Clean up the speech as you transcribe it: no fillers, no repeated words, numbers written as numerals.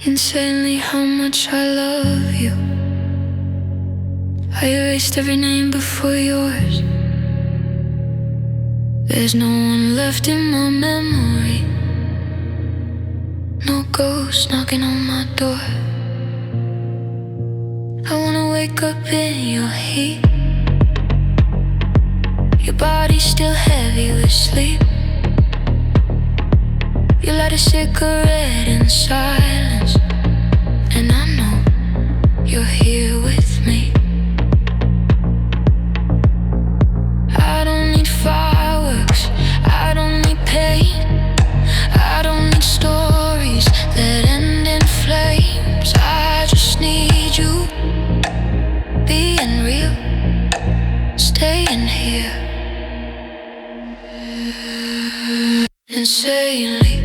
Insanely how much I love you. I erased every name before yours. There's no one left in my memory. No ghost knocking on my door. I wanna wake up in your heat. Your body's still heavy with sleep. You light a cigarette in silence, and I know you're here with me. I don't need fireworks, I don't need pain, I don't need stories that end in flames. I just need you being real, staying here insanely.